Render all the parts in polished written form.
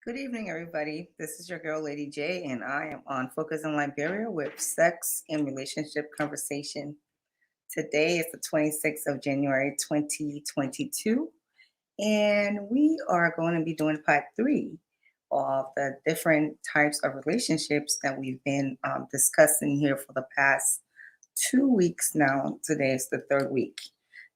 Good evening, everybody. This is your girl, Lady J, and I am on Focus on Liberia with sex and relationship conversation. Today is the 26th of January, 2022, and we are going to be doing part three of the different types of relationships that we've been discussing here for the past 2 weeks now. Today is the third week.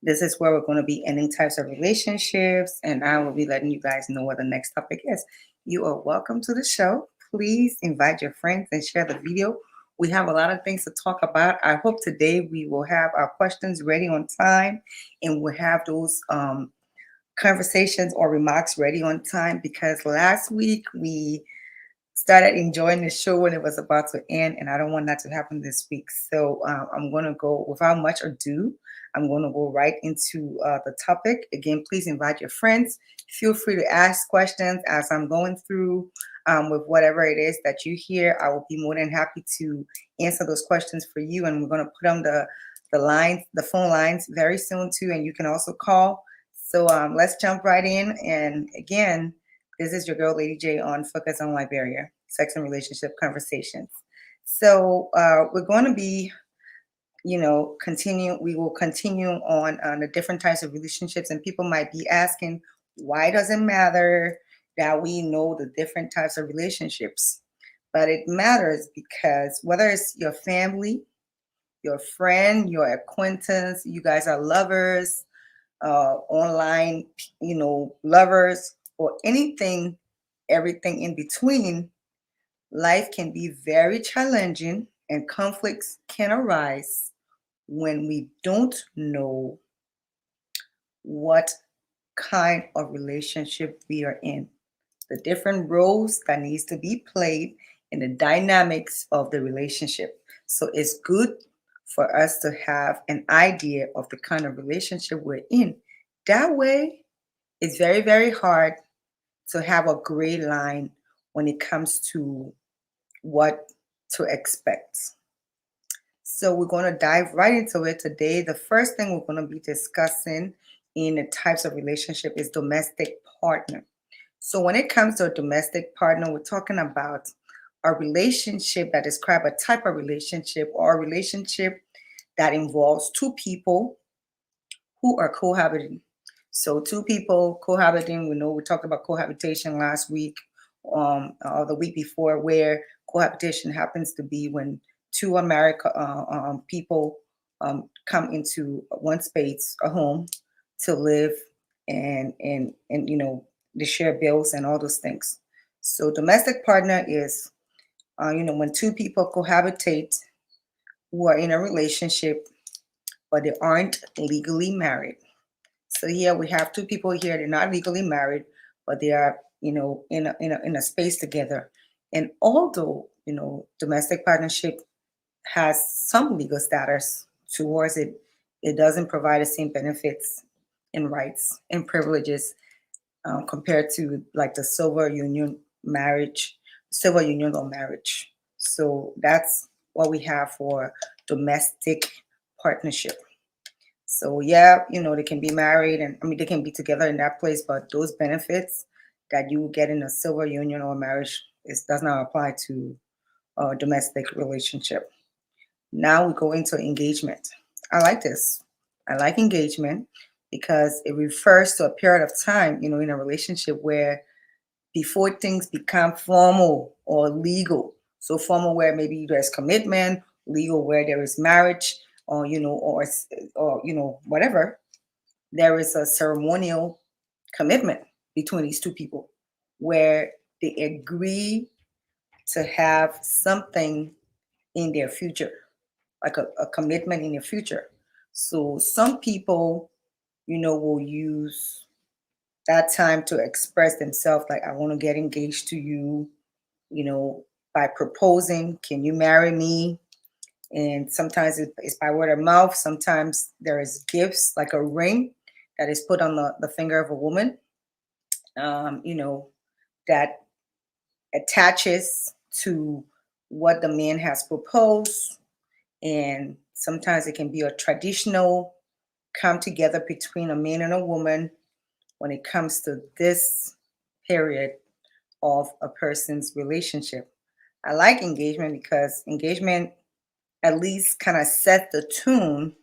This is where we're going to be ending types of relationships, and I will be letting you guys know what the next topic is. You are welcome to the show. Please invite your friends and share the video. We have a lot of things to talk about. I hope today we will have our questions ready on time and we'll have those conversations or remarks ready on time because last week we started enjoying the show when it was about to end, and I don't want that to happen this week. So I'm going to go without much ado. I'm going to go right into the topic. Again, please invite your friends. Feel free to ask questions as I'm going through with whatever it is that you hear. I will be more than happy to answer those questions for you, and we're going to put on the phone lines very soon too, and you can also call. So let's jump right in. And again, this is your girl, Lady J, on Focus on Liberia, Sex and Relationship Conversations. So we're going to be, we will continue on the different types of relationships. And people might be asking, why does it matter that we know the different types of relationships? But it matters because whether it's your family, your friend, your acquaintance, you guys are lovers, online, lovers, or anything, everything in between, life can be very challenging and conflicts can arise when we don't know what kind of relationship we are in, the different roles that needs to be played in the dynamics of the relationship. So it's good for us to have an idea of the kind of relationship we're in. That way, it's very, very hard to have a gray line when it comes to what to expect. So we're going to dive right into it today. The first thing we're going to be discussing in the types of relationship is domestic partner. So when it comes to a domestic partner, we're talking about a relationship that describes a type of relationship or a relationship that involves two people who are cohabiting. So two people cohabiting, we know we talked about cohabitation last week or the week before, where cohabitation happens to be when two unmarried people come into one space, a home, to live and they share bills and all those things. So domestic partner is when two people cohabitate who are in a relationship but they aren't legally married. So here we have two people here. They're not legally married, but they are, in a space together. And although domestic partnership has some legal status towards it, it doesn't provide the same benefits and rights and privileges compared to like the civil union or marriage. So that's what we have for domestic partnership. So yeah, they can be married and I mean they can be together in that place, but those benefits that you get in a civil union or marriage does not apply to a domestic relationship. Now we go into engagement. I like this. I like engagement because it refers to a period of time, in a relationship where before things become formal or legal. So formal where maybe there's commitment, legal where there is marriage, or whatever. There is a ceremonial commitment between these two people where they agree to have something in their future, like a commitment in the future. So some people, will use that time to express themselves, like, I want to get engaged to you, you know, by proposing, can you marry me? And sometimes it's by word of mouth. Sometimes there is gifts, like a ring that is put on the finger of a woman, um, you know, that attaches to what the man has proposed. And sometimes it can be a traditional come together between a man and a woman when it comes to this period of a person's relationship. I like engagement because engagement at least kind of set the tune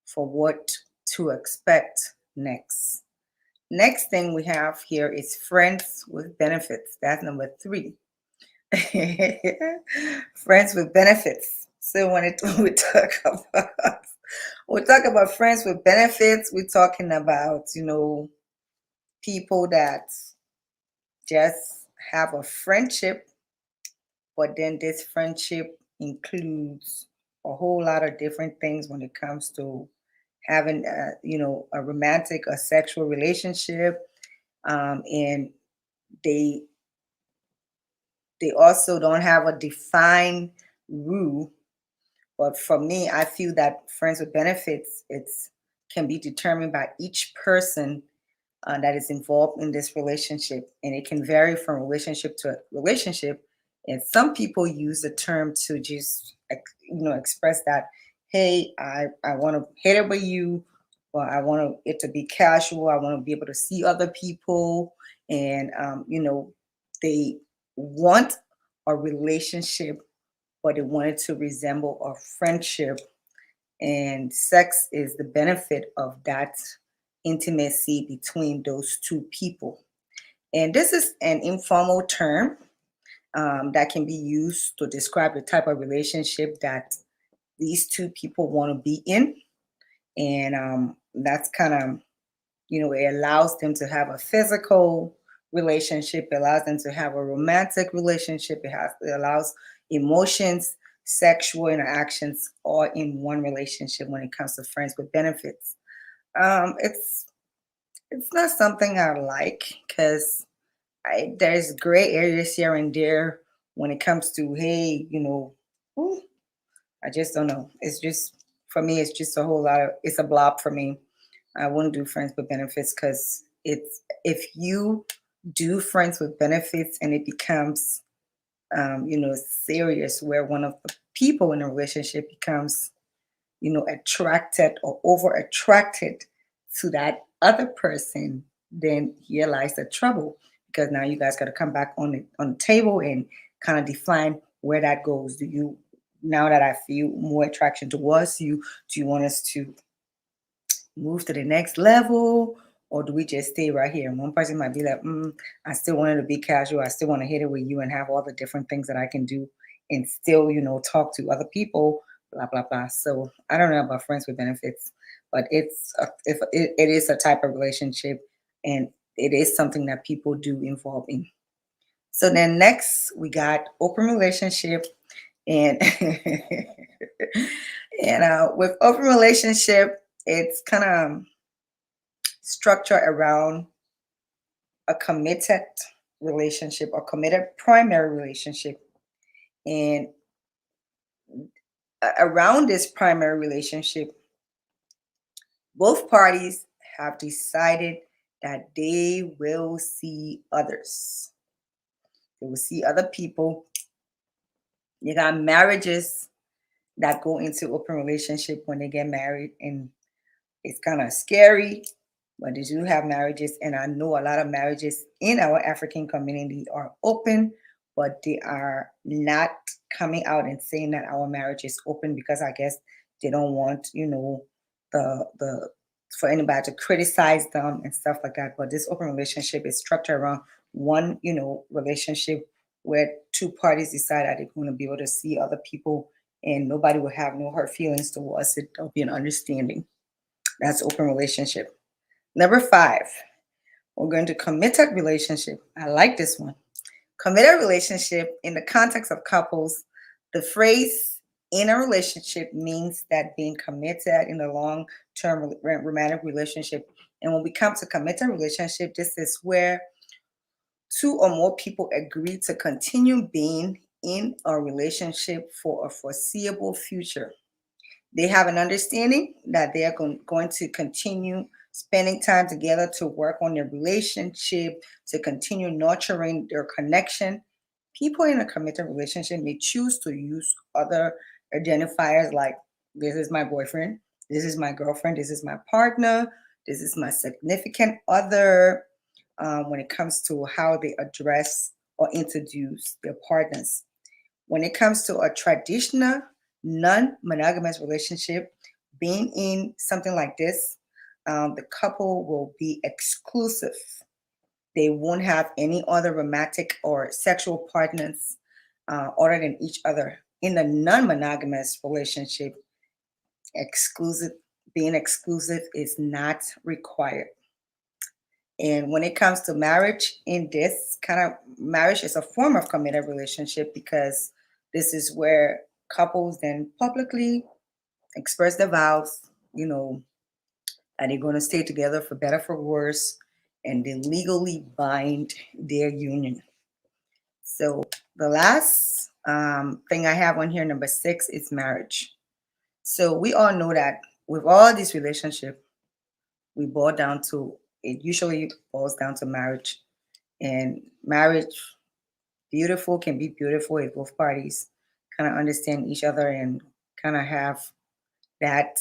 for what to expect next. Next thing we have here is friends with benefits. That's number three. Friends with benefits. So when we talk about friends with benefits, we're talking about, people that just have a friendship, but then this friendship includes a whole lot of different things when it comes to having, a romantic or sexual relationship, and they they also don't have a defined rule. But for me, I feel that friends with benefits it's can be determined by each person that is involved in this relationship, and it can vary from relationship to relationship. And some people use the term to just express that, hey, I want to hit it with you, or I want it to be casual. I want to be able to see other people, and they want a relationship, but they want it to resemble a friendship, and sex is the benefit of that intimacy between those two people. And this is an informal term that can be used to describe the type of relationship that these two people want to be in. And that's kind of, it allows them to have a physical relationship, it allows them to have a romantic relationship, it allows emotions, sexual interactions all in one relationship when it comes to friends with benefits. It's not something I like because there's gray areas here and there when it comes to, hey, ooh, I just don't know. It's just for me, it's just a whole lot of it's a blob for me. I wouldn't do friends with benefits because it's if you do friends with benefits and it becomes serious where one of the people in a relationship becomes attracted or over attracted to that other person, then here lies the trouble because now you guys got to come back on the table and kind of define where that goes. Do you now that I feel more attraction towards you, do you want us to move to the next level? Or do we just stay right here? And one person might be like, I still wanted to be casual. I still want to hit it with you and have all the different things that I can do and still, talk to other people, blah, blah, blah. So I don't know about friends with benefits, but it is a type of relationship and it is something that people do involve in. So then next we got open relationship and and with open relationship, it's kind of structured around a committed relationship or committed primary relationship. And around this primary relationship, both parties have decided that they will see others. They will see other people. You got marriages that go into open relationship when they get married, and it's kind of scary, but they do have marriages. And I know a lot of marriages in our African community are open, but they are not coming out and saying that our marriage is open because I guess they don't want, the for anybody to criticize them and stuff like that. But this open relationship is structured around one, relationship where two parties decide that they're going to be able to see other people and nobody will have no hurt feelings towards it. There'll be an understanding. That's open relationship. Number five, we're going to committed relationship. I like this one. Committed relationship in the context of couples, the phrase in a relationship means that being committed in a long-term romantic relationship. And when we come to committed relationship, this is where two or more people agree to continue being in a relationship for a foreseeable future. They have an understanding that they are going to continue spending time together to work on their relationship, to continue nurturing their connection. People in a committed relationship may choose to use other identifiers like this is my boyfriend, this is my girlfriend, this is my partner, this is my significant other when it comes to how they address or introduce their partners. When it comes to a traditional non-monogamous relationship, being in something like this, the couple will be exclusive. They won't have any other romantic or sexual partners other than each other. In a non-monogamous relationship, exclusive being exclusive is not required. And when it comes to marriage, in this kind of marriage is a form of committed relationship because this is where couples then publicly express their vows, and they're going to stay together for better for worse, and they legally bind their union. So the last thing I have on here, number 6, is marriage. So we all know that with all these relationships, we boil down to it usually boils down to marriage. And marriage, beautiful, can be beautiful if both parties kind of understand each other and kind of have that,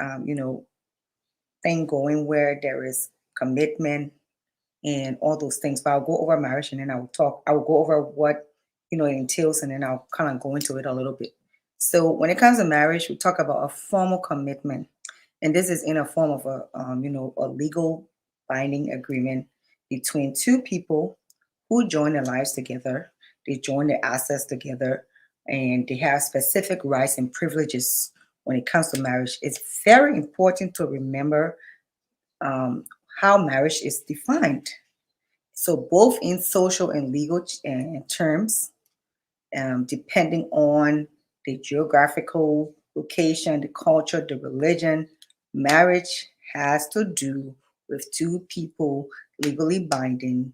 um, you know, thing going where there is commitment and all those things. But I'll go over marriage and then I will go over what, it entails, and then I'll kind of go into it a little bit. So when it comes to marriage, we talk about a formal commitment. And this is in a form of a legal binding agreement between two people who join their lives together. They join their assets together, and they have specific rights and privileges when it comes to marriage. It's very important to remember um, how marriage is defined. So, both in social and legal terms, depending on the geographical location, the culture, the religion, marriage has to do with two people legally binding,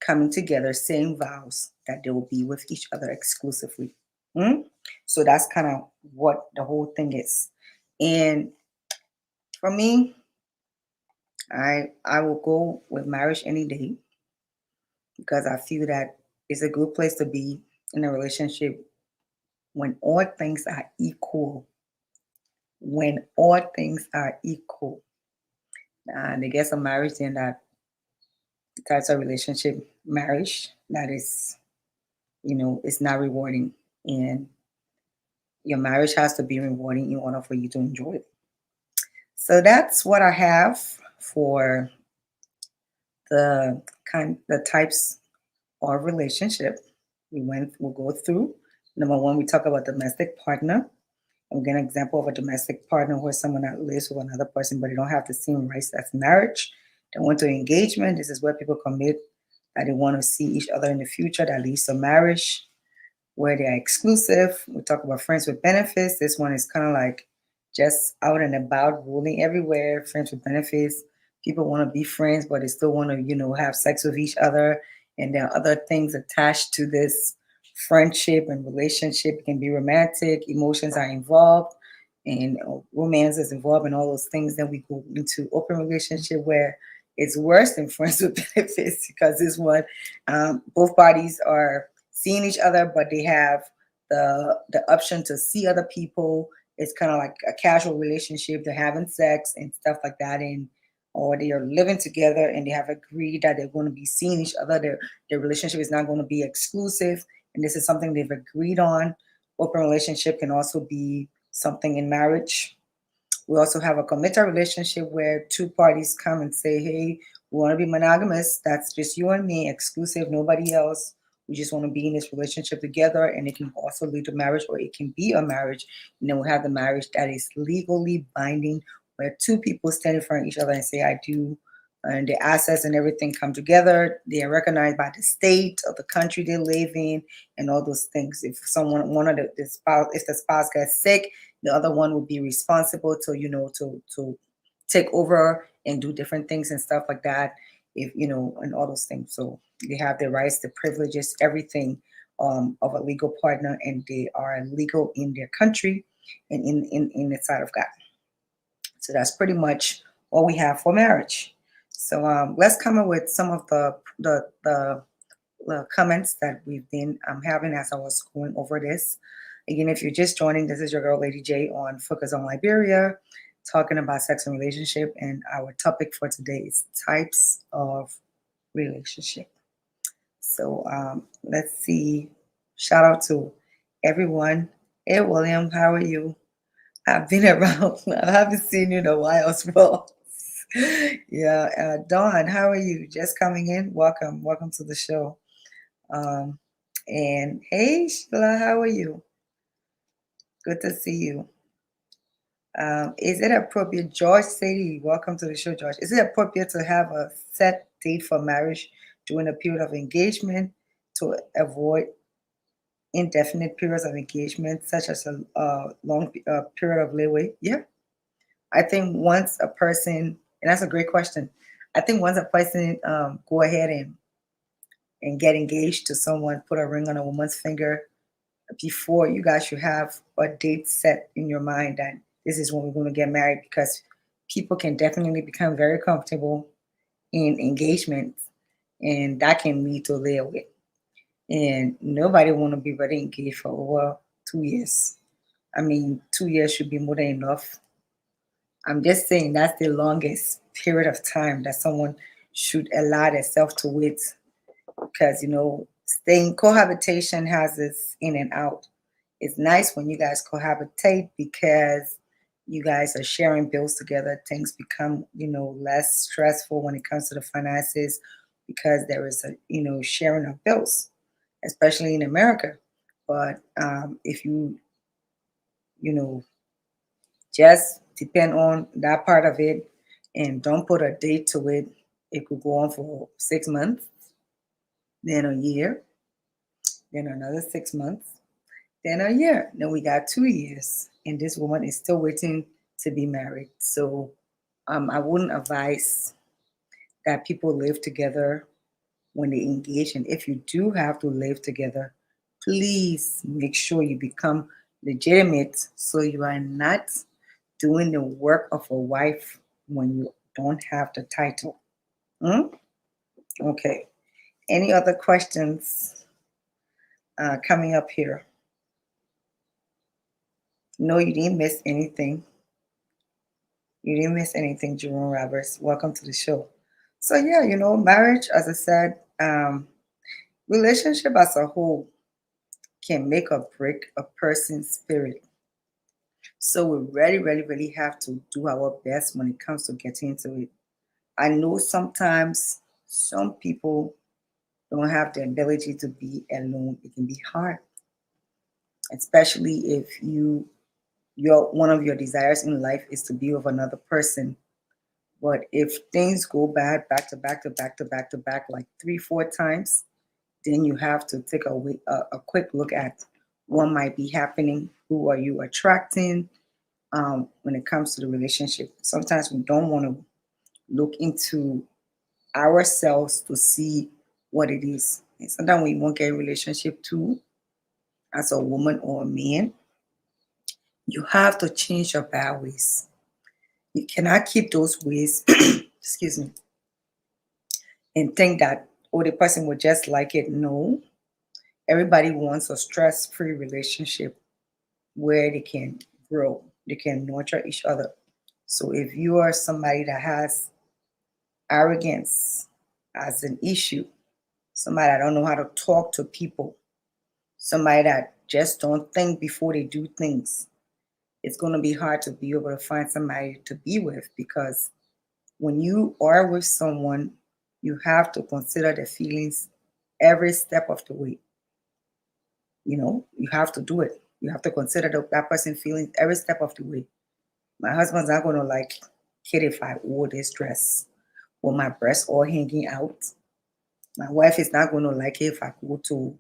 coming together, saying vows that they will be with each other exclusively. Mm? So that's kind of what the whole thing is. And for me, I will go with marriage any day because I feel that it's a good place to be in a relationship when all things are equal. When all things are equal. And I guess a marriage in that types of relationship, marriage that is, it's not rewarding. And your marriage has to be rewarding in order for you to enjoy it. So that's what I have for the types of relationship we'll go through. Number one, we talk about domestic partner. I'm giving an example of a domestic partner where someone that lives with another person, but they don't have the same rights as marriage. They want to engagement. This is where people commit that they want to see each other in the future. That leads to marriage, where they are exclusive. We talk about friends with benefits. This one is kind of like just out and about, ruling everywhere. Friends with benefits. People want to be friends, but they still want to, have sex with each other. And there are other things attached to this friendship and relationship. It can be romantic, emotions are involved, and romance is involved, and all those things. Then we go into open relationship where it's worse than friends with benefits because this one, both parties are seeing each other, but they have the option to see other people. It's kind of like a casual relationship. They're having sex and stuff like that, and or they are living together and they have agreed that they're going to be seeing each other. Their relationship is not going to be exclusive, and this is something they've agreed on. Open relationship can also be something in marriage. We also have a committed relationship where two parties come and say, hey, we want to be monogamous. That's just you and me, exclusive, nobody else. We just want to be in this relationship together. And it can also lead to marriage, or it can be a marriage. And then we have the marriage that is legally binding, where two people stand in front of each other and say, I do. And the assets and everything come together. They are recognized by the state of the country they live in, and all those things. If one of the spouse, if the spouse gets sick, the other one will be responsible to to take over and do different things and stuff like that, if and all those things. So they have the rights, the privileges, everything of a legal partner, and they are legal in their country and in the sight of God. So that's pretty much all we have for marriage. So let's come up with some of the comments that we've been having as I was going over this. Again, if you're just joining, this is your girl, Lady J, on Focus on Liberia, talking about sex and relationship. And our topic for today is types of relationship. So let's see. Shout out to everyone. Hey William, how are you? I've been around. I haven't seen you in a while as well. Yeah, Dawn, how are you? Just coming in. Welcome, welcome to the show. Um, and hey Sheila, how are you? Good to see you. Is it appropriate, George Sadie? Welcome to the show, George. Is it appropriate to have a set date for marriage during a period of engagement to avoid indefinite periods of engagement, such as a long period of leeway? Yeah, I think once a person, and that's a great question. I think once a person go ahead and get engaged to someone, put a ring on a woman's finger, before you guys should have a date set in your mind that this is when we're going to get married, because people can definitely become very comfortable in engagement, and that can lead to layaway. And nobody want to be very engaged for over 2 years. I mean, 2 years should be more than enough. I'm just saying that's the longest period of time that someone should allow themselves to wait, because staying cohabitation has its in and out. It's nice when you guys cohabitate because you guys are sharing bills together. Things become less stressful when it comes to the finances, because there is a sharing of bills, especially in America. But if you know just depend on that part of it and don't put a date to it, it could go on for 6 months, then a year, then another 6 months, then a year. Then we got 2 years, and this woman is still waiting to be married. So I wouldn't advise that people live together when they engage. And if you do have to live together, please make sure you become legitimate, so you are not doing the work of a wife when you don't have the title. Hmm? Okay. Any other questions coming up here? No, you didn't miss anything. You didn't miss anything, Jerome Roberts. Welcome to the show. So yeah, marriage, as I said, relationship as a whole can make or break a person's spirit. So we really, really, really have to do our best when it comes to getting into it. I know sometimes some people don't have the ability to be alone. It can be hard, especially if your one of your desires in life is to be with another person. But if things go bad back to back to back to back to back like 3, 4 times, then you have to take a quick look at what might be happening. Who are you attracting when it comes to the relationship? Sometimes we don't want to look into ourselves to see what it is. And sometimes we won't get a relationship too, as a woman or a man. You have to change your bad ways. You cannot keep those ways, excuse me, and think that, oh, the person will just like it. No, everybody wants a stress-free relationship where they can grow, they can nurture each other. So if you are somebody that has arrogance as an issue, somebody that don't know how to talk to people, somebody that just don't think before they do things, it's going to be hard to be able to find somebody to be with, because when you are with someone, you have to consider the feelings every step of the way. You have to do it. You have to consider that person's feelings every step of the way. My husband's not going to like kid if I wore this dress with my breasts all hanging out. My wife is not going to like it if I go to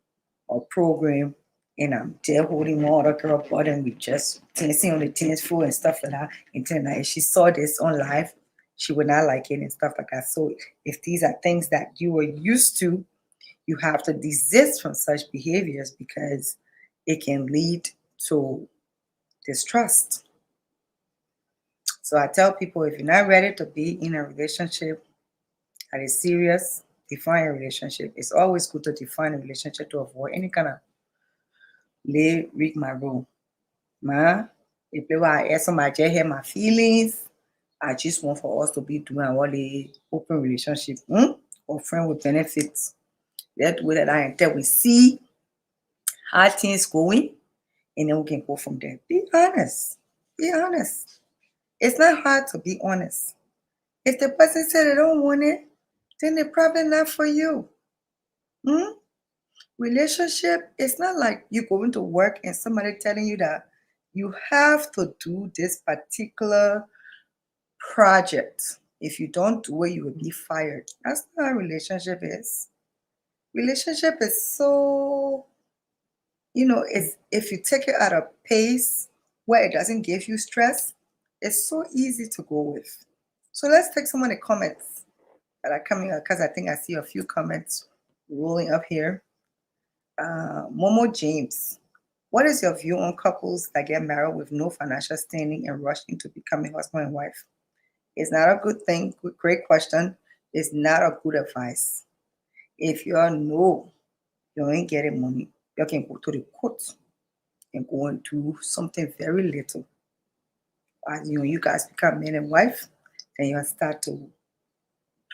a program and I'm there holding one other girl butt and we just dancing on the dance floor and stuff like that. And then if she saw this on live, she would not like it and stuff like that. So if these are things that you were used to, you have to desist from such behaviors, because it can lead to distrust. So I tell people, if you're not ready to be in a relationship that is serious, define a relationship. It's always good to define a relationship to avoid any kind of lay read my rule. Ma, if I ask somebody to hear my feelings, I just want for us to be doing what the open relationship, or friend with benefits. Let's do that until we see how things going, and then we can go from there. Be honest. Be honest. It's not hard to be honest. If the person said they don't want it, then they're probably not for you. Hmm? Relationship, it's not like you going to work and somebody telling you that you have to do this particular project. If you don't do it, you will be fired. That's not how relationship is. Relationship is so, it's if you take it at a pace where it doesn't give you stress, it's so easy to go with. So let's take some of the comments that are coming up because I think I see a few comments rolling up here. Momo James, what is your view on couples that get married with no financial standing and rush into becoming husband and wife? It's not a good thing. Great question. It's not a good advice. If you know you ain't getting money, you can go to the court and go and do something very little. As you guys become man and wife, then you start to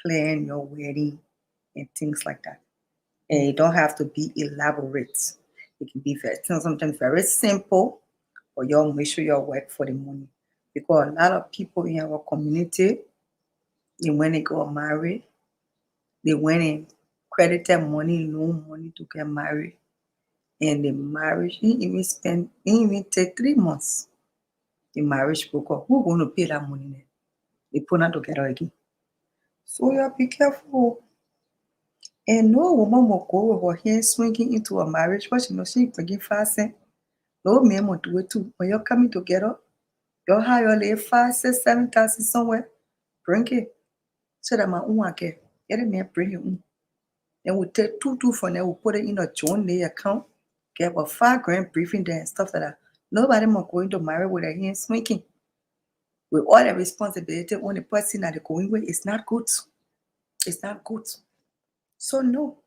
plan your wedding and things like that. And it don't have to be elaborate. It can be sometimes very simple, but you make sure you work for the money. Because a lot of people in our community, when they go married, they went and credited money, loan money to get married. And the marriage, didn't even take 3 months. The marriage broke up. Who's going to pay that money then? They put it together again. So you have to be careful. And no woman will go with her hand swinging into a marriage, but she bringing fasting. No man will do it too. When you're coming together, you'll hire your 5, 6, 7,000 somewhere. Bring it. So that my own get it man bring it. Then we take two from there, we put it in a joint day account, get about 5 grand briefing there and stuff like that. Nobody more going to marry with their hands swinging. With all the responsibility on the person that they're going with, it's not good. It's not good. So no,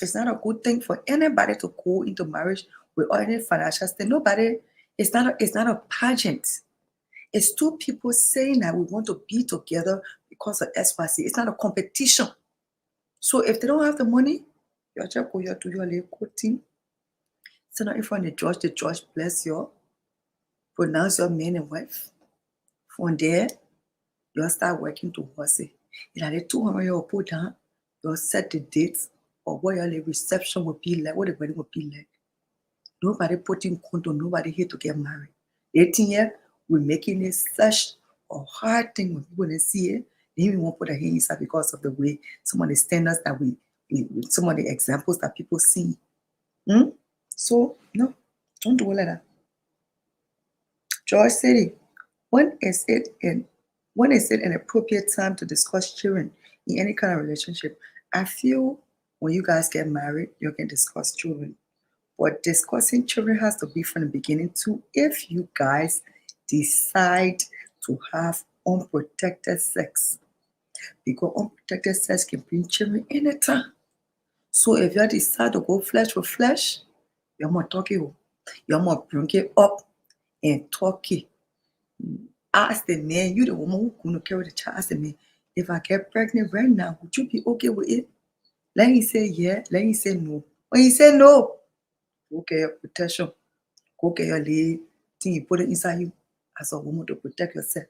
it's not a good thing for anybody to go into marriage with all any financial state. Nobody, it's not a pageant. It's two people saying that we want to be together because of SYC. It's not a competition. So if they don't have the money, you just go here to your little courting. Send out in front of the judge bless you, pronounce your man and wife. From there, you'll start working towards it. And at the 200 you'll put down, you'll set the dates of what your reception will be like, what the wedding will be like. Nobody putting conto, nobody here to get married. 18 years, we're making it such a hard thing when people don't see it. They even won't put their hands inside because of the way some of the standards that some of the examples that people see. So, no, don't do it like that. George City, when is it an appropriate time to discuss children in any kind of relationship? I feel when you guys get married, you can discuss children. But discussing children has to be from the beginning too. If you guys decide to have unprotected sex, because unprotected sex can bring children anytime. So if you decide to go flesh with flesh, you're more talking, you're more bring it up and talk it. Ask the man, you the woman who's going to carry the child, ask the man, if I get pregnant right now, would you be okay with it? Let him say yeah, let him say no. When he say no, go get your protection. Go get your little thing you put it inside you as a woman to protect yourself.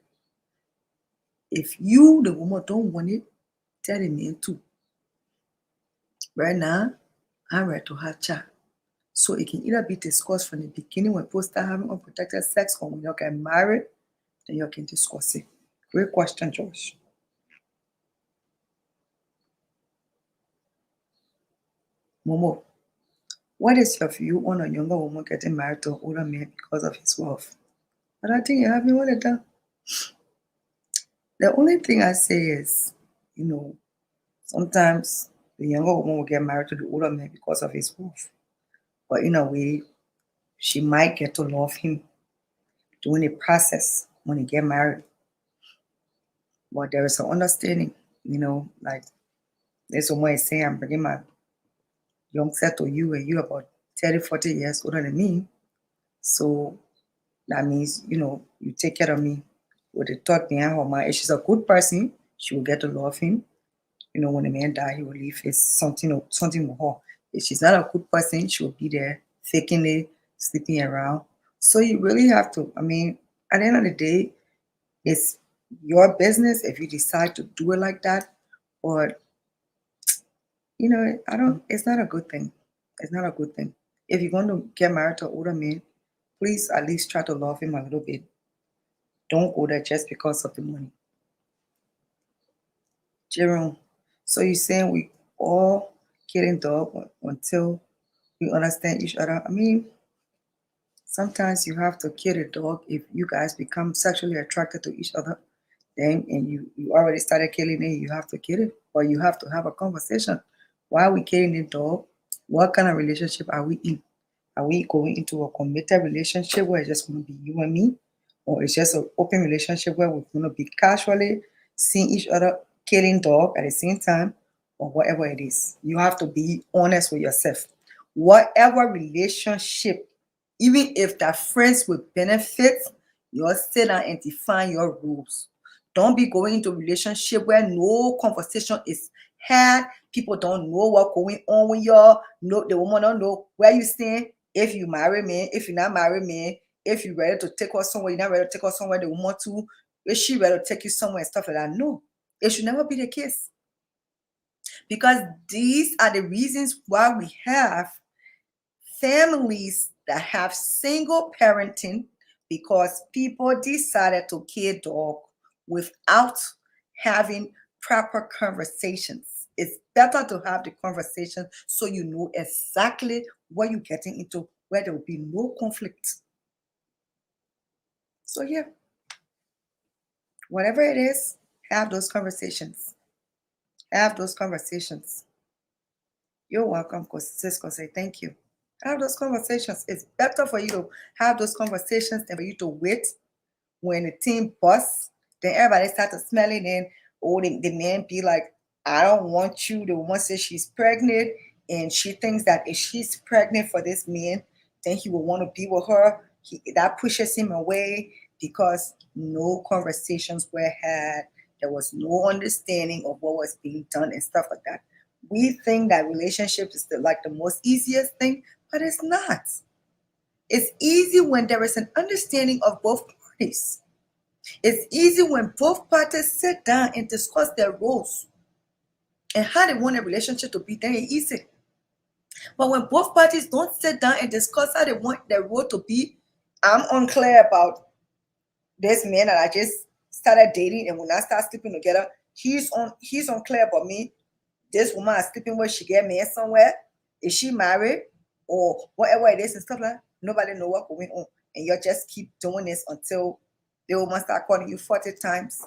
If you, the woman, don't want it, tell the man too. Right now, I'm ready to have child. So it can either be discussed from the beginning when people start having unprotected sex or when you get married, then you can discuss it. Great question, Josh. Momo, what is your view on a younger woman getting married to an older man because of his wealth? But I think you have me all the time. The only thing I say is, sometimes the younger woman will get married to the older man because of his wealth. But in a way, she might get to love him during the process when they get married. But there is an understanding, like this woman is saying, I'm bringing my young set to you and you about 30, 40 years older than me. So that means, you take care of me with the thought behind her mind. If she's a good person, she will get to love him. When the man die, he will leave his something with her. If she's not a good person, she'll be there faking it, sleeping around. So you really have to, I mean, at the end of the day, it's your business if you decide to do it like that. But I don't, it's not a good thing. It's not a good thing. If you're going to get married to an older man, please at least try to love him a little bit. Don't go there just because of the money. Jerome, so you're saying we all getting dog until we understand each other? I mean, sometimes you have to kill a dog if you guys become sexually attracted to each other. Then, and you already started killing it, you have to kill it, or you have to have a conversation. Why are we killing the dog? What kind of relationship are we in? Are we going into a committed relationship where it's just going to be you and me? Or it's just an open relationship where we're going to be casually seeing each other killing dog at the same time, or whatever it is? You have to be honest with yourself. Whatever relationship, even if that friends with benefits, you sit down and define your rules. Don't be going into a relationship where no conversation is had. People don't know what's going on with y'all. No, the woman don't know where you stand. If you marry me, if you're not married me, if you're ready to take her somewhere, you're not ready to take her somewhere, the woman too. Is she ready to take you somewhere and stuff like that? No, it should never be the case. Because these are the reasons why we have families that have single parenting, because people decided to kill dog without having proper conversations. It's better to have the conversation so you know exactly what you're getting into, where there will be no conflict. So yeah, whatever it is, have those conversations. Have those conversations. You're welcome, Cisco. Say thank you. Have those conversations. It's better for you to have those conversations than for you to wait when the team busts. Then everybody start to smell it, and the man be like, I don't want you. The woman says she's pregnant, and she thinks that if she's pregnant for this man, then he will want to be with her. That pushes him away because no conversations were had. There was no understanding of what was being done and stuff like that. We think that relationships is the most easiest thing, but it's not. It's easy when there is an understanding of both parties. It's easy when both parties sit down and discuss their roles and how they want a relationship to be. Then it's easy. But when both parties don't sit down and discuss how they want their role to be, I'm unclear about this man that I just started dating, and when I start sleeping together, he's unclear about me. This woman is sleeping where she get man somewhere. Is she married or whatever it is and stuff like that? Nobody know what's going on. And you just keep doing this until the woman start calling you 40 times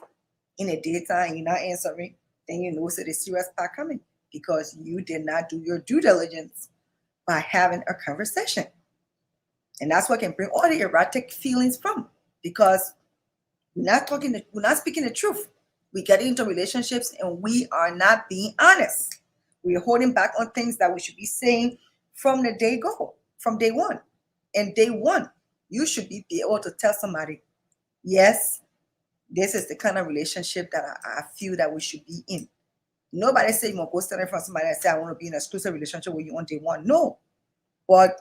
in a daytime and you're not answering. Then you know so the serious part coming, because you did not do your due diligence by having a conversation. And that's what can bring all the erratic feelings from, because we're not speaking the truth. We get into relationships and we are not being honest. We're holding back on things that we should be saying from day one. And day one, you should be able to tell somebody, yes, this is the kind of relationship that I feel that we should be in. Nobody say you want to go stand in front of somebody and say, I want to be in an exclusive relationship with you on day one. No. But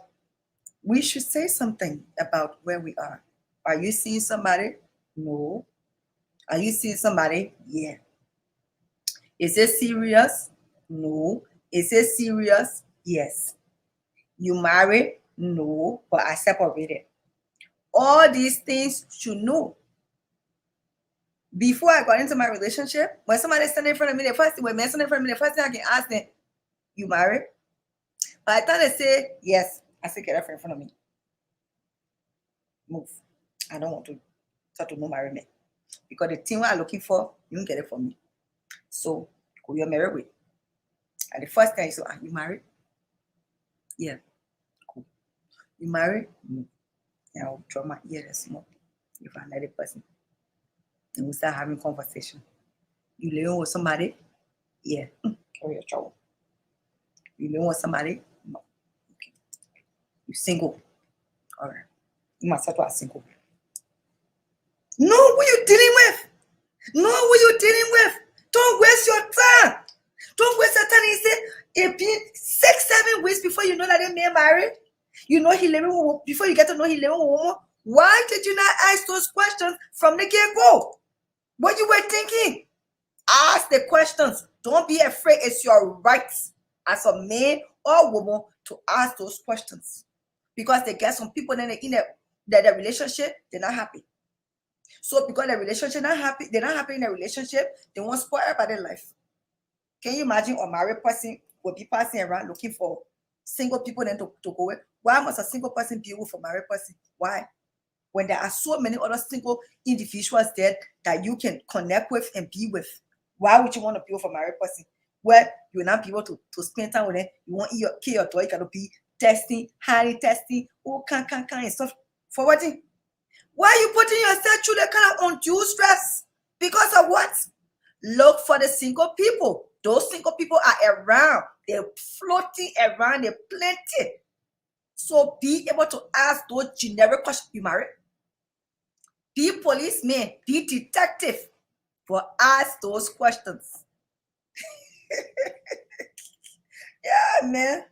we should say something about where we are. Are you seeing somebody? No. Are you seeing somebody? Yeah. Is it serious? No. Is it serious? Yes. You married? No, but I separated. All these things should know. Before I got into my relationship, when somebody standing in front of me, the first thing I can ask them, you married? By the time they say yes, I say, get her in front of me. Move. I don't want to talk to no married men. Because the thing I'm looking for, you don't get it from me. So, who you're married with? And the first thing you say, are you married? Yeah. Cool. You married? No. And I'll draw my ear and smoke if I let a person. And we start having conversation. You living with somebody? Yeah. Carry your trouble. You living with somebody? No. Okay. You single? All right. You must start single. Know who you dealing with. Know who you dealing with. Don't waste your time. Don't waste your time. He said, it been 6-7 weeks you know that they man married, you know he living with, before you get to know he living with a woman, why did you not ask those questions from the get-go? What you were thinking? Ask the questions. Don't be afraid. It's your right as a man or woman to ask those questions. Because they get some people in the relationship, they're not happy. So because the relationship not happy, they're not happy in the relationship, they want to spoil everybody's life. Can you imagine a married person will be passing around looking for single people then to go with? Why must a single person be with a married person? Why? When there are so many other single individuals there that you can connect with and be with. Why would you want to be with a married person? Well, you will not be able to spend time with them. You want your kid or toy, you gotta be testing, highly testing, and stuff. For what? Why are you putting yourself through the kind of undue stress? Because of what? Look for the single people. Those single people are around. They're floating around. They're plenty. So be able to ask those generic questions. You married? Be policeman. Be detective. But ask those questions. Yeah, man.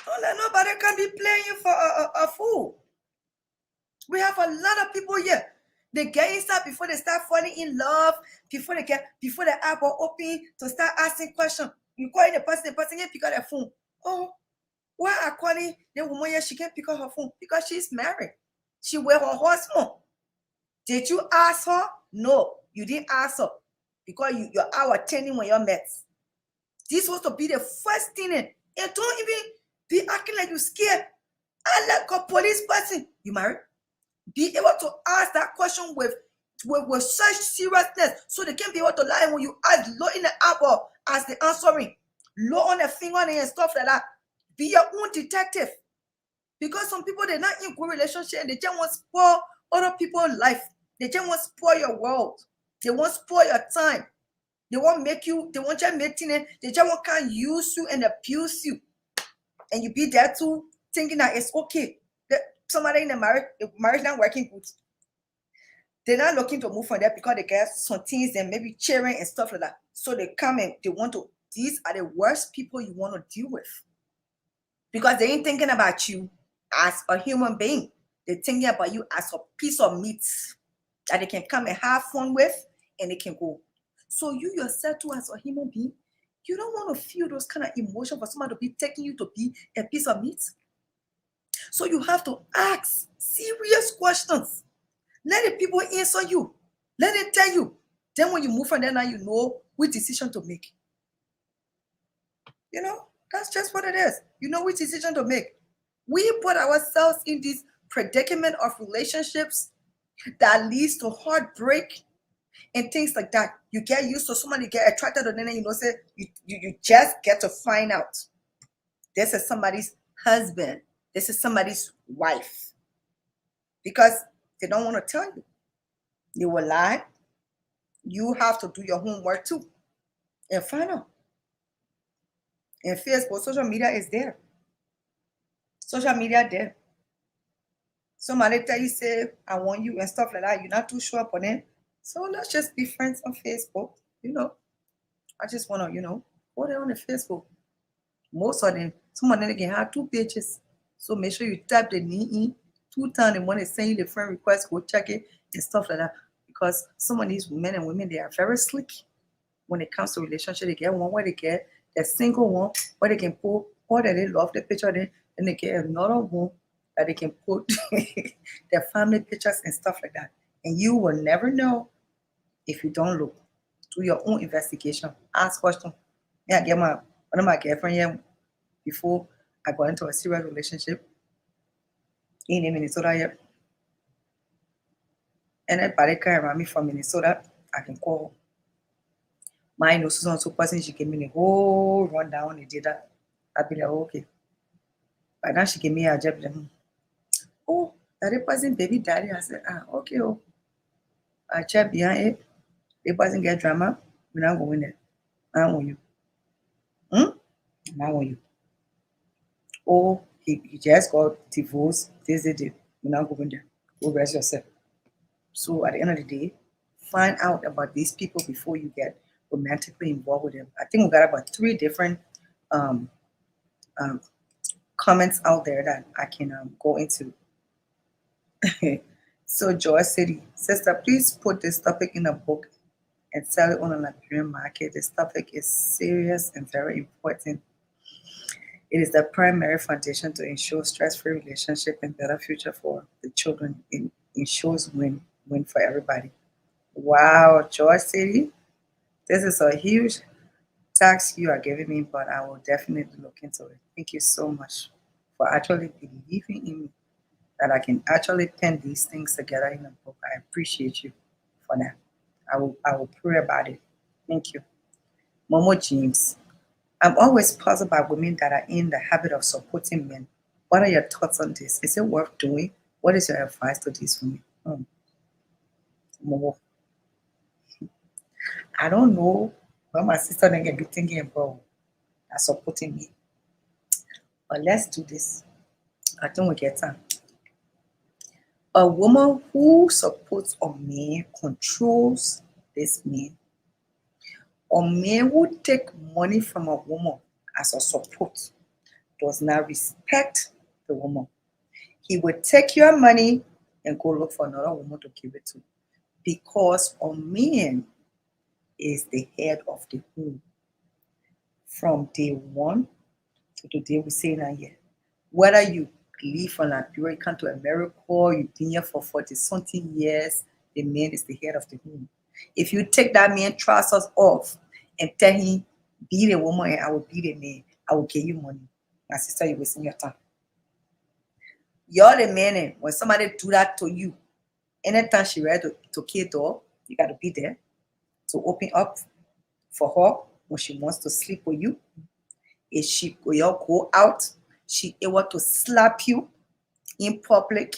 Don't let nobody can be playing you for a fool. We have a lot of people here. They get inside before they start falling in love, before the app will open to start asking questions. You call the person can't pick up their phone. Oh, why are calling the woman here? She can't pick up her phone because she's married. She with her husband. Did you ask her? No, you didn't ask her because you're out attending when you're met. This was to be the first thing, and don't even be acting like you're scared. I like a police person. You married? Be able to ask that question with such seriousness so they can be able to lie when you ask low in the apple as the answering, low on the finger and stuff like that. Be your own detective. Because some people, they're not in good relationship and they just want to spoil other people's life. They just want to spoil your world. They want to spoil your time. They want you making it. They just want to use you and abuse you. And you be there too, thinking that it's okay. That somebody in the marriage not working good. They're not looking to move from there because they get some things and maybe cheering and stuff like that. So they come and they want to, these are the worst people you want to deal with. Because they ain't thinking about you as a human being. They're thinking about you as a piece of meat that they can come and have fun with and they can go. So you yourself too as a human being, you don't want to feel those kind of emotions for someone to be taking you to be a piece of meat. So you have to ask serious questions. Let the people answer you. Let them tell you. Then when you move from there, now you know which decision to make. You know, that's just what it is. You know which decision to make. We put ourselves in this predicament of relationships that leads to heartbreak and things like that. You get used to somebody, get attracted to them, and say you just get to find out this is somebody's husband, this is somebody's wife, because they don't want to tell you. You will lie. You have to do your homework too and find out. And Facebook, social media is there. Social media there. Somebody tell you, say, I want you and stuff like that. You're not too sure upon it. So let's just be friends on Facebook. You know, I just want to, go there on the Facebook. Most of them, some of them can have 2 pages. So make sure you type the name in 2 times and when they send you the friend request, go check it and stuff like that. Because some of these men and women, they are very slick when it comes to relationship. They get one where they get the single one where they can put all that they love the picture then, and they get another one that they can put their family pictures and stuff like that. And you will never know if you don't look. Do your own investigation. Ask questions. Yeah, I get one of my girlfriend here before I got into a serious relationship in Minnesota here. And anybody come around me from Minnesota, I can call her. My so person, she gave me the whole rundown. They did that. I'd be like, okay. But now she gave me a job. Oh, that person baby daddy. I said, okay. Oh. I check behind it. The person get drama. We're not going there. I don't want you. I don't want you. Oh, he just got divorced. This. We're not going there. Go rest yourself. So at the end of the day, find out about these people before you get romantically involved with them. I think we got about 3 different um, um, comments out there that I can go into. So Joy City, sister, please put this topic in a book and sell it on the Nigerian market. This topic is serious and very important. It is the primary foundation to ensure stress-free relationship and better future for the children. It ensures win for everybody. Wow, Joy City, this is a huge task you are giving me, but I will definitely look into it. Thank you so much for actually believing in me that I can actually pen these things together in a book. I appreciate you for that. I will pray about it. Thank you. Momo James. I'm always puzzled by women that are in the habit of supporting men. What are your thoughts on this? Is it worth doing? What is your advice to these women? Momo. I don't know what my sister then can be thinking about supporting me. But let's do this. I think we get time. A woman who supports a man controls this man. A man who take money from a woman as a support does not respect the woman. He will take your money and go look for another woman to give it to. Because a man is the head of the home. From day one to the day we say now here. Whether you leave from Nigeria, you come to America, you've been here for 40 something years, the man is the head of the home. If you take that man trousers off and tell him, be the woman and I will be the man, I will give you money. My sister, you're wasting your time. You're the man, and when somebody do that to you, anytime she ready to kill door, you got to be there to open up for her when she wants to sleep with you. If she go out, she able to slap you in public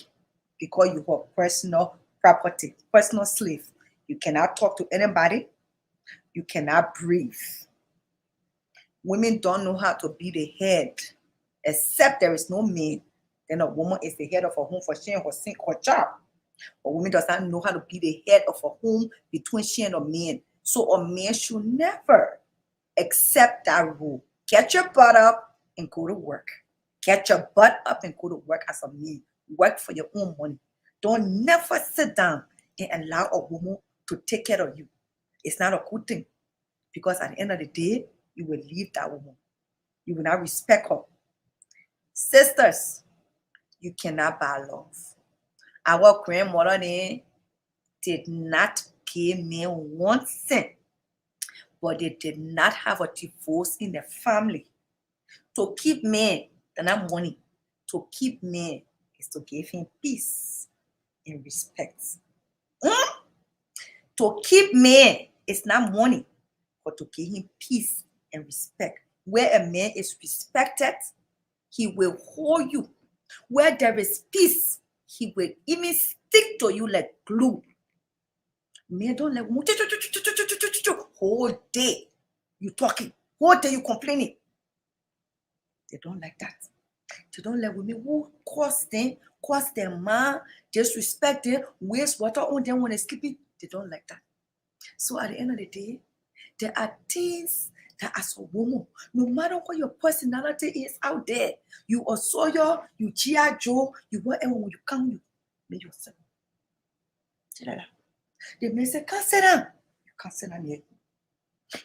because you are personal property, personal slave. You cannot talk to anybody. You cannot breathe. Women don't know how to be the head, except there is no man. Then a woman is the head of a home for she and her job. A woman does not know how to be the head of a home between she and a man. So a man should never accept that rule. Get your butt up and go to work. Get your butt up and go to work as a man. Work for your own money. Don't never sit down and allow a woman to take care of you. It's not a good thing. Because at the end of the day, you will leave that woman. You will not respect her. Sisters, you cannot buy love. Our grandmother did not pay me 1 cent, but they did not have a divorce in the family. To keep men, they're not money. To keep men is to give him peace and respect. To keep men is not money, but to give him peace and respect. Where a man is respected, he will hold you. Where there is peace, he will even stick to you like glue. Men don't like whole day you talking, whole day you complaining. They don't like that. They don't like women who cause their man, disrespect them, waste water on them when they're sleeping. They don't like that. So at the end of the day, there are things that as a woman, no matter what your personality is out there, you are Sawyer, you G.I. Joe, you whatever, when you come, you make yourself. They may say, can't sit down. You can't sit down yet.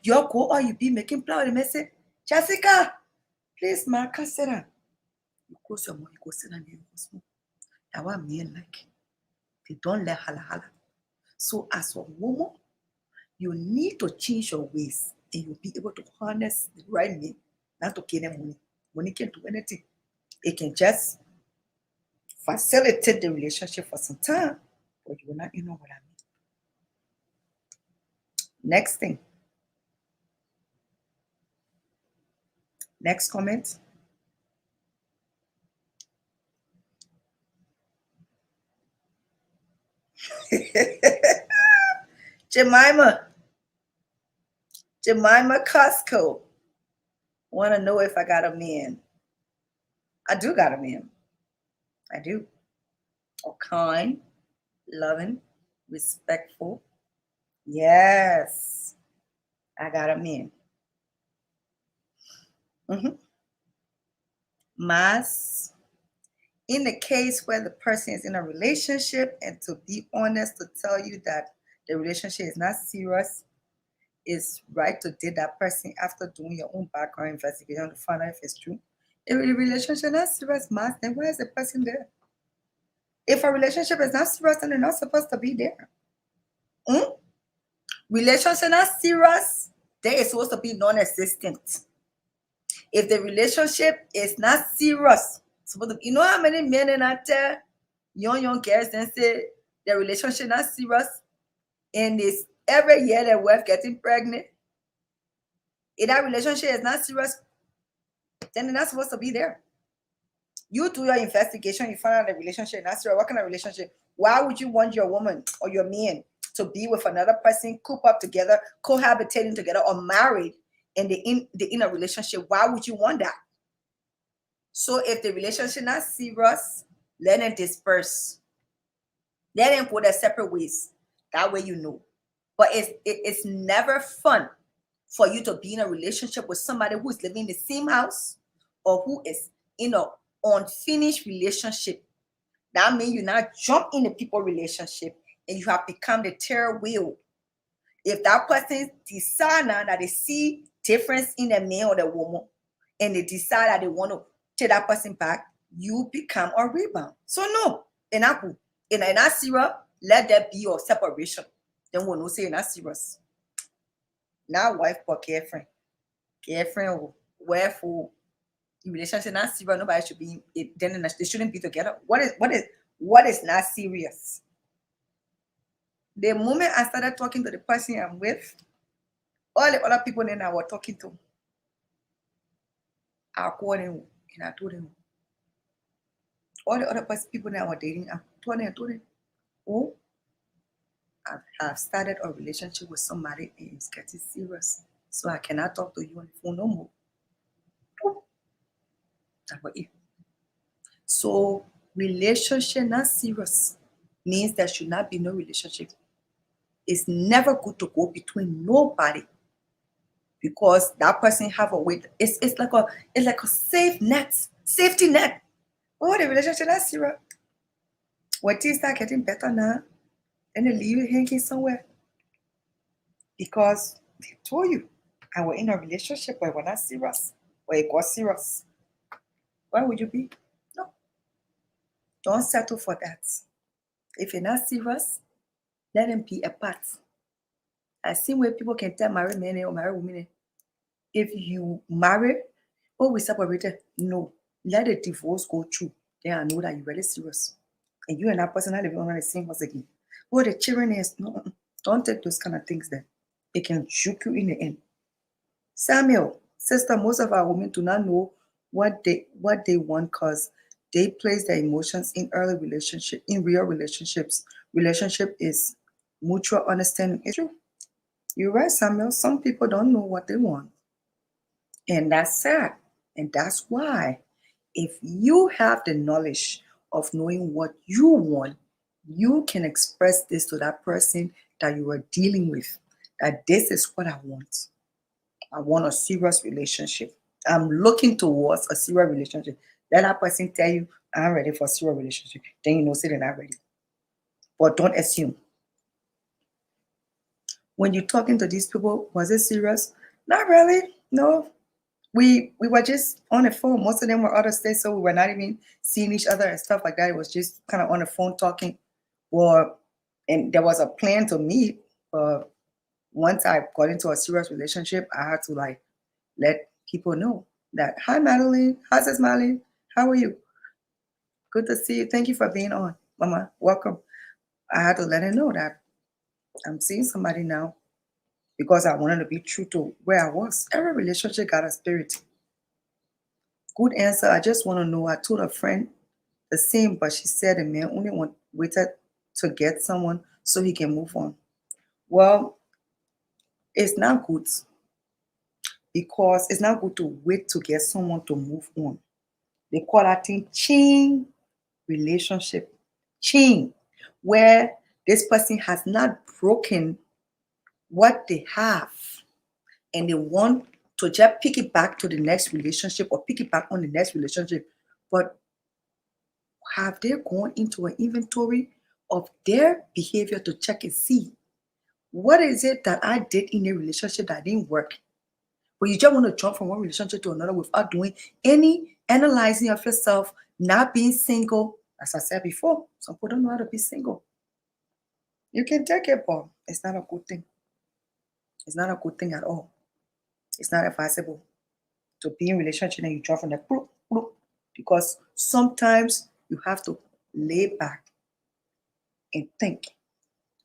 You go or you be making flower. They may say, Jessica, please, ma, can't sit down. You close your mouth, you go sit down there, you go smoke. That's what men like. They don't let hala. So as a woman, you need to change your ways and you'll be able to harness the right men, not to give them money. Money can't do anything. It can just facilitate the relationship for some time, but you will not know what I mean. Next thing. Next comment. Jemima Costco want to know if I got a man. I do got a man. I do. A kind, loving, respectful. Yes, I got a man. Mas, in the case where the person is in a relationship, and to be honest, to tell you that the relationship is not serious, it's right to date that person after doing your own background investigation to find out if it's true. If the relationship is not serious, Mas, then why is the person there? If a relationship is not serious, then they're not supposed to be there. Relationship not serious, then it's supposed to be non-existent. If the relationship is not serious, supposed to, you know how many men and I tell young girls and say the relationship not serious, and it's every year their wife getting pregnant. If that relationship is not serious, then they're not supposed to be there. You do your investigation, you find out the relationship not serious. What kind of relationship? Why would you want your woman or your man to be with another person, coop up together, cohabitating together, or married, and they in a relationship? Why would you want that? So if the relationship not serious, let them disperse. Let them go their separate ways. That way you know. But it's never fun for you to be in a relationship with somebody who is living in the same house or who is in an unfinished relationship. That means you not jump in the people relationship and you have become the terror wheel. If that person decide now that they see difference in the man or the woman and they decide that they want to take that person back, you become a rebound. So no, in not serious, let there be your separation. Then we'll not say you're not serious. Now wife or girlfriend, or wherefore the relationship not serious, nobody should be then they shouldn't be together. What is not serious? The moment I started talking to the person I'm with, all the other people then I was talking to, I called them and I told them. All the other people that I was dating, I told them, oh, I have started a relationship with somebody and it's getting serious. So I cannot talk to you on the phone no more. That was it. So relationship not serious means there should not be no relationship. It's never good to go between nobody because that person have a way. It's like a safety net. Oh, the relationship not serious. When things start getting better now, then they leave you hanging somewhere because they told you I was in a relationship where we're not serious, where it got serious. Why would you be? No. Don't settle for that. If you're not serious, let them be apart. I see where people can tell married men or married women, if you marry, oh, we separated. No. Let the divorce go through. Then I know that you're really serious. And you and that person are living under the same house again. Oh, the children is no. Don't take those kind of things there. It can juke you in the end. Samuel, sister, most of our women do not know what they want because they place their emotions in early relationship, in real relationships. Relationship is mutual understanding. It's true. You're right, Samuel. Some people don't know what they want. And that's sad. And that's why if you have the knowledge of knowing what you want, you can express this to that person that you are dealing with, that this is what I want. I want a serious relationship. I'm looking towards a serious relationship. Let that person tell you, I'm ready for a serious relationship. Then you know, say they're not ready. But don't assume. When you're talking to these people, was it serious? Not really. No. We were just on the phone. Most of them were other states, so we were not even seeing each other and stuff like that. It was just kind of on the phone talking. And there was a plan to meet. But once I got into a serious relationship, I had to let people know that, hi, Madeline. How's this, Madeline? How are you? Good to see you. Thank you for being on, Mama. Welcome. I had to let her know that I'm seeing somebody now because I wanted to be true to where I was. Every relationship got a spirit. Good answer. I just want to know. I told a friend the same, but she said the man only waited to get someone so he can move on. Well, it's not good because it's not good to wait to get someone to move on. They call that thing chain relationship. Chain, where this person has not broken what they have and they want to just pick it back to the next relationship or pick it back on the next relationship. But have they gone into an inventory of their behavior to check and see what is it that I did in a relationship that didn't work? But you just want to jump from one relationship to another without doing any analyzing of yourself, not being single. As I said before, some people don't know how to be single. You can take it, but it's not a good thing. It's not a good thing at all. It's not advisable to be in relationship and you jump from the bloop, bloop, because sometimes you have to lay back and think.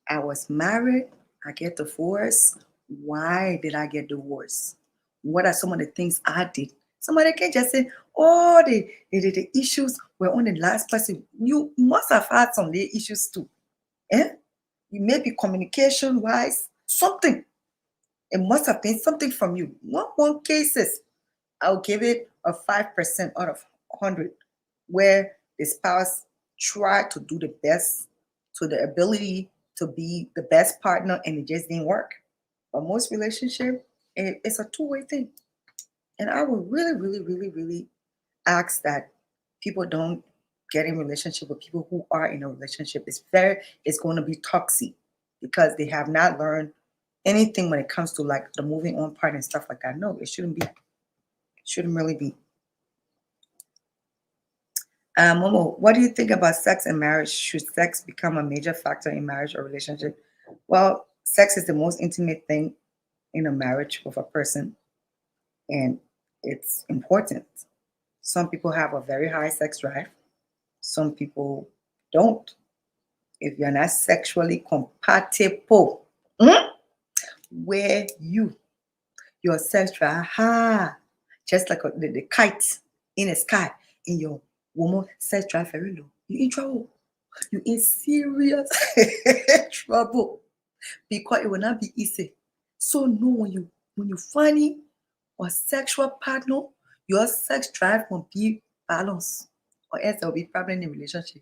I was married, I get divorced. Why did I get divorced? What are some of the things I did? Somebody can just say, oh, the issues were on the last person. You must have had some issues too. Eh? You may be communication wise, something. It must have been something from you. Not one cases. I'll give it a 5% out of 100 where the spouse tried to do the best to the ability to be the best partner and it just didn't work. But most relationship, it's a two-way thing. And I would really, really, really, really ask that people don't get in relationship with people who are in a relationship. It's going to be toxic because they have not learned anything when it comes to like the moving on part and stuff like that. No, it shouldn't be. It shouldn't really be. Momo, what do you think about sex and marriage? Should sex become a major factor in marriage or relationship? Well, sex is the most intimate thing in a marriage with a person, and it's important. Some people have a very high sex drive, some people don't. If you're not sexually compatible, where your sex drive, just like the kite in the sky, in your woman sex drive very low, you in trouble. You in serious trouble because it will not be easy. So know when you find a sexual partner, your sex drive will be balanced, or else there will be problem in the relationship.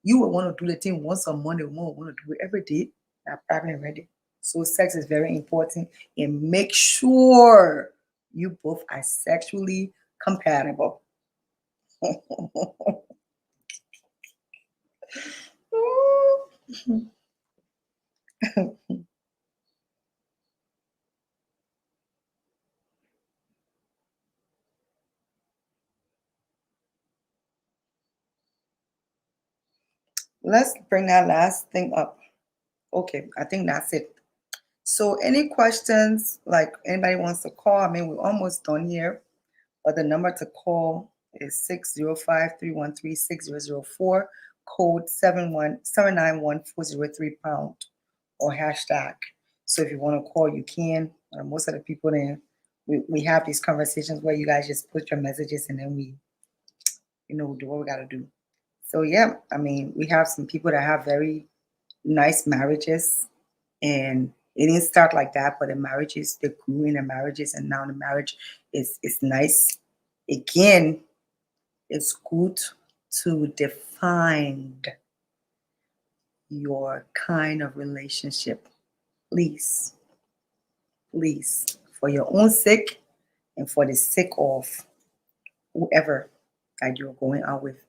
You will want to do the thing once a month, the woman will want to do it every day. That problem ready. So sex is very important and make sure you both are sexually compatible. Let's bring that last thing up. Okay, I think that's it. So, any questions? Like anybody wants to call? I mean, we're almost done here, but the number to call is 605-313-6004, code 791-791-403 or hashtag. So, if you want to call, you can. Most of the people then we have these conversations where you guys just put your messages and then we, do what we got to do. So, yeah, I mean, we have some people that have very nice marriages and it didn't start like that, but the marriages they grew in the marriages and now the marriage is nice. Again, it's good to define your kind of relationship. Please, please, for your own sake and for the sake of whoever that you're going out with,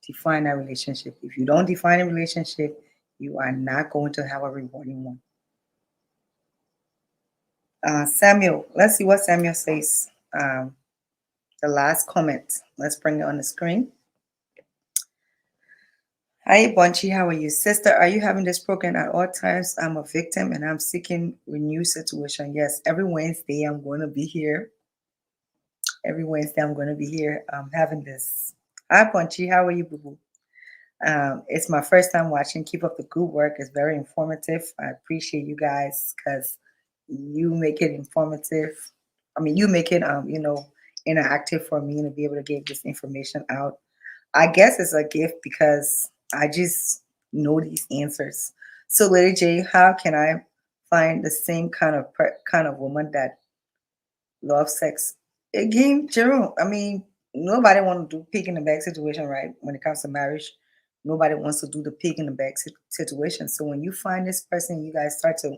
define that relationship. If you don't define a relationship, you are not going to have a rewarding one. Samuel, let's see what Samuel says. The last comment. Let's bring it on the screen. Hi, Bunchy. How are you? Sister, are you having this program at all times? I'm a victim and I'm seeking a new situation. Yes, every Wednesday I'm going to be here. Every Wednesday I'm going to be here having this. Hi, Bunchy. How are you, boo boo? It's my first time watching. Keep up the good work. It's very informative. I appreciate you guys because you make it informative. I mean, you make it, interactive for me to be able to get this information out. I guess it's a gift because I just know these answers. So, Lady J, how can I find the same kind of woman that loves sex? Again, general. I mean, nobody want to do pig in the bag situation, right? When it comes to marriage, nobody wants to do the pig in the bag situation. So when you find this person, you guys start to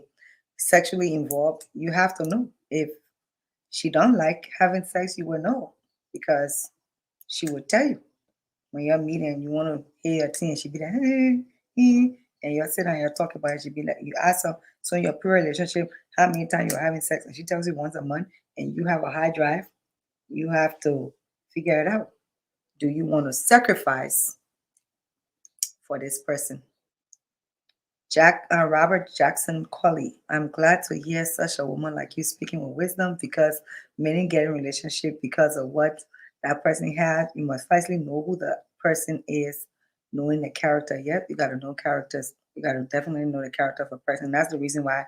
sexually involved, you have to know if she don't like having sex, you will know because she would tell you when you're meeting and you want to hear your thing. She be like, and you're sitting and you're talking about it. She be like, you ask her, so in your pure relationship, how many times you're having sex, and she tells you once a month, and you have a high drive. You have to figure it out. Do you want to sacrifice for this person? Robert Jackson Colley. I'm glad to hear such a woman like you speaking with wisdom because many get in relationship because of what that person has. You must firstly know who the person is, knowing the character. Yep, you got to know characters. You got to definitely know the character of a person. That's the reason why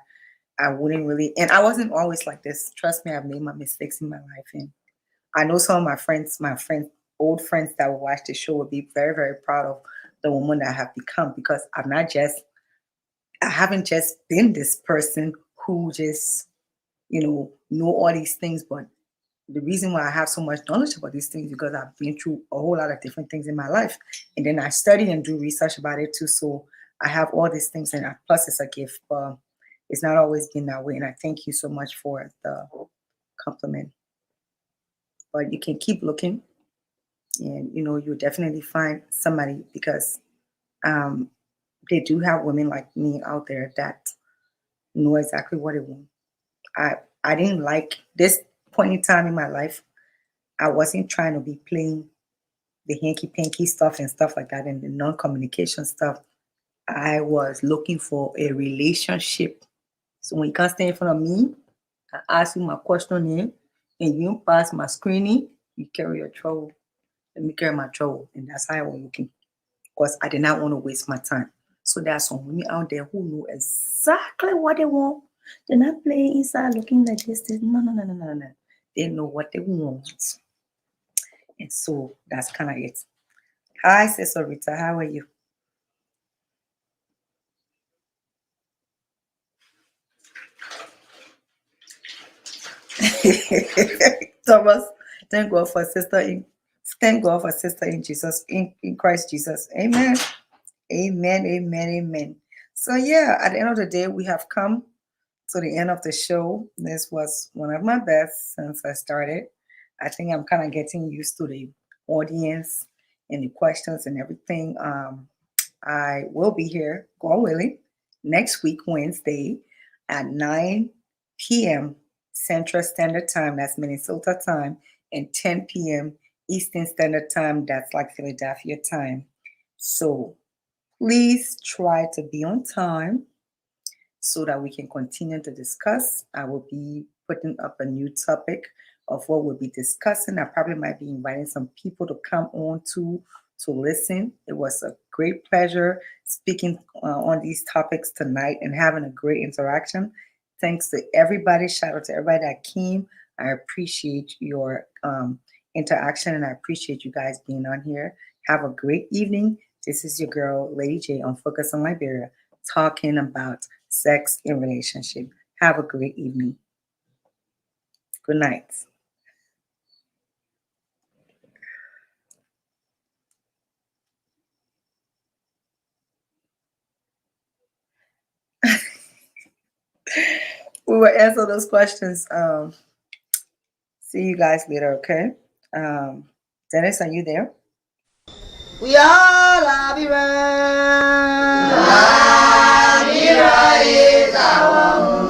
I wouldn't really, and I wasn't always like this. Trust me, I've made my mistakes in my life. And I know some of my friends, old friends that will watch the show will be very, very proud of the woman that I have become because I haven't just been this person who just, know all these things, but the reason why I have so much knowledge about these things is because I've been through a whole lot of different things in my life. And then I study and do research about it too. So I have all these things and plus it's a gift, but it's not always been that way. And I thank you so much for the compliment. But you can keep looking and you'll definitely find somebody because um they do have women like me out there that know exactly what they want. I I didn't like this point in time in my life. I wasn't trying to be playing the hanky panky stuff and stuff like that and the non-communication stuff. I was looking for a relationship. So when you can't stand in front of me, I ask you my question in, and you don't pass my screening, you carry your trouble. Let me carry my trouble. And that's how I was looking. Because I did not want to waste my time. So there are some women out there who know exactly what they want. They're not playing inside looking like this. No, no, no, no, no, no. They know what they want. And so that's kind of it. Hi, Sister Rita. How are you? Thomas, thank God for sister in thank God for sister in Jesus, in Christ Jesus. Amen. Amen. Amen. Amen. So yeah, at the end of the day, we have come to the end of the show. This was one of my best since I started. I think I'm kind of getting used to the audience and the questions and everything. I will be here, God willing, next week, Wednesday at 9 p.m. Central Standard Time, that's Minnesota time, and 10 p.m. Eastern Standard Time, that's like Philadelphia time. So please try to be on time so that we can continue to discuss. I will be putting up a new topic of what we'll be discussing. I probably might be inviting some people to come on to listen. It was a great pleasure speaking on these topics tonight and having a great interaction. Thanks to everybody. Shout out to everybody that came. I appreciate your interaction and I appreciate you guys being on here. Have a great evening. This is your girl, Lady J, on Focus on Liberia, talking about sex in relationship. Have a great evening. Good night. We will answer those questions. See you guys later, okay? Dennis, are you there? We all love you. Labira is our